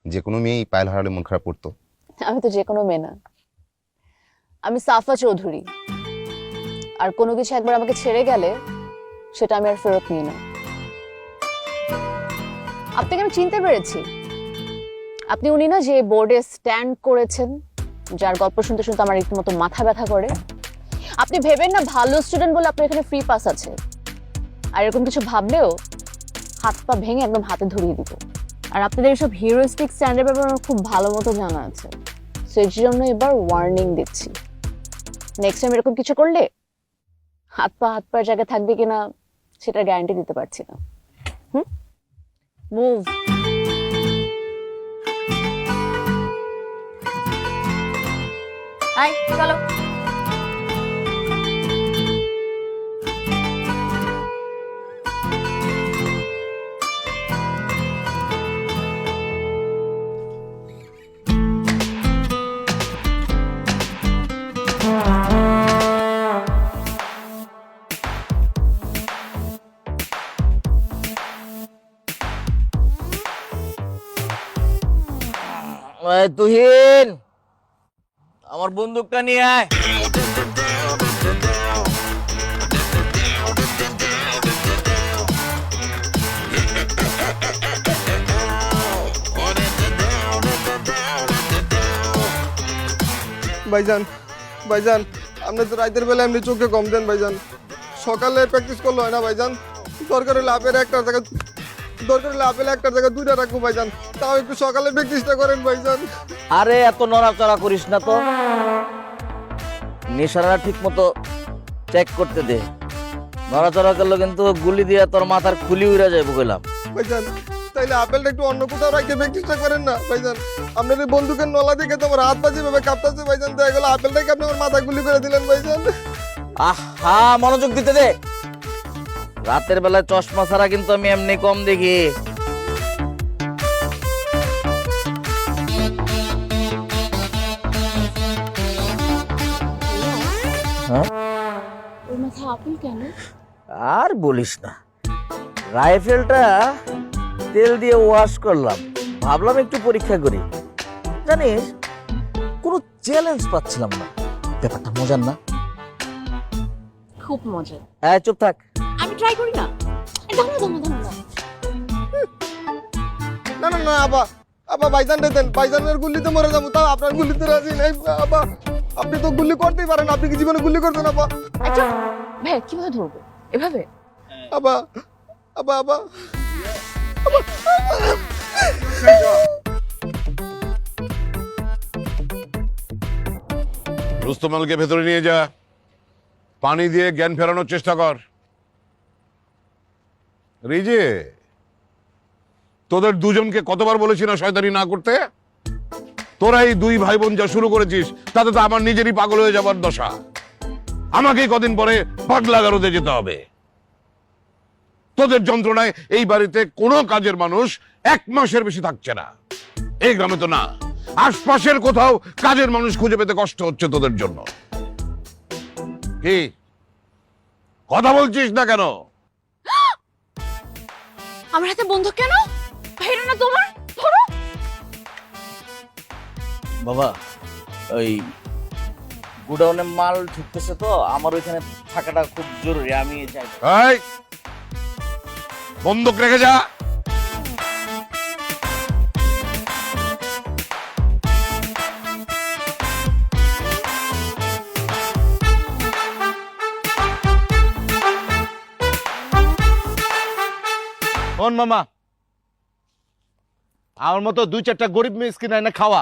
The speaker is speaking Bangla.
যে কোনো মেয়েই পায়েল হারালে মন খারাপ করতো। আমি তো যে কোনো মেয়ে না, আমি সাফা চৌধুরী। আর কোনো কিছু একবার আমাকে ছেড়ে গেলে সেটা আমি আর ফেরত নিই না। আপনাকে আমি চিনতে পেরেছি, আপনি উনি না যে বোর্ডে স্ট্যান্ড করেছেন, যার গল্প শুনতে শুনতে আমার রীতিমতো মাথা ব্যথা করে। আপনি ভেবেন না ভালো স্টুডেন্ট বলে আপনার এখানে ফ্রি পাস আছে, আর এরকম কিছু ভাবলেও হাত পা ভেঙে একদম হাতে ধরিয়ে দিব। আর আপনাদের এসব হিরোইস্টিক স্ট্যান্ডের ব্যাপারে আমার খুব ভালো মতো জানা আছে, সেই জন্য এবার ওয়ার্নিং দিচ্ছি। নেক্সট টাইম এরকম কিছু করলে হাত পায়ের জায়গায় থাকবে কিনা সেটা গ্যারান্টি দিতে পারছি না। মুভ। আয় চলো। তুহিন, আমার বন্দুকটা নিয়ে আয়। ভাইজান ভাইজান, আপনি তো রাতের বেলা এমনি চোখে কম দেন ভাইজান, সকালে প্র্যাকটিস করলে হয় না ভাইজান। দরকার হলে আপেল একটার জায়গায় দুইটা রাখবো ভাইজান, তাও একটু সকালে প্র্যাকটিসটা করেন ভাইজান। আরে এত নড়াচড়া করিস না তো, নেশারা ঠিক মতো চেক করতে দে। নড়াচড়া করলে কিন্তু গুলি দিয়ে তোর মাথার খুলি উড়ে যাবে বললাম। ভাইজান তাইলে আপেলটা একটু অন্য কোথাও রাখতে প্র্যাকটিসটা করেন না ভাইজান। আপনার এই বন্দুকের নলা দেখে তো আমার হাত পা যেভাবে কাঁপতাছে ভাইজান, দেখা গেলো আপেলটাকে আপনি আমার মাথা গুলি করে দিলেন ভাইজান। আহা, মনোযোগ দিতে দে। রাতের বেলায় চশমা ছাড়া কিন্তু আমি এমনি কম দেখি। হ্যাঁ? ওর মাথায় আপেল কেন? আর বলিস না, রাইফেলটা তেল দিয়ে ওয়াশ করলাম, ভাবলাম একটু পরীক্ষা করি। জানিস, কোনো চ্যালেঞ্জ পাচ্ছিলাম না। ব্যাপারটা মজার না? খুব মজা। হ্যাঁ, চুপ থাক। আমি ট্রাই করি না। না না না আবা, ভাইজান দেন, ভাইজানের গুলিতে মরে যাবো, তাও আপনার গুলিতে রাজি নাই আবা। আপনি তো গুলি করতেই পারেন, আপনি কি জীবনে গুলি করতেন আবা? আচ্ছা ভাই, কিভাবে ধরবো এভাবে? আবা আবা আবা রুস্তমালকে ভেতরে নিয়ে যা, পানি দিয়ে জ্ঞান ফেরানোর চেষ্টা কর। রিজে, তোদের দুজনকে কতবার বলেছি না শয়তানি না করতে? তোরা এই দুই ভাই বোন যা শুরু করেছিস তাতে তো আমার নিজেরই পাগল হয়ে যাবার দশা। আমাকেই কদিন পরে পাগলা গারদে যেতে হবে। তোদের যন্ত্রণায় এই বাড়িতে কোনো কাজের মানুষ 1 মাসের বেশি থাকছে না। এই গ্রামে তো না, আশপাশের কোথাও কাজের মানুষ খুঁজে পেতে কষ্ট হচ্ছে তোদের জন্য। কি কথা বলছিস না কেন? আমার হাতে বন্দুক কেন? ভাইরা না তোমার, ধরো। বাবা, ওই গুডাউনে মাল ঢুকতেছে তো, আমার ওইখানে থাকাটা খুব জরুরি, আমি যাই। এই, বন্দুক রেখে যা। মামা, আমার মতো 2-4টা গরিব মিসকিন এনে খাওয়া,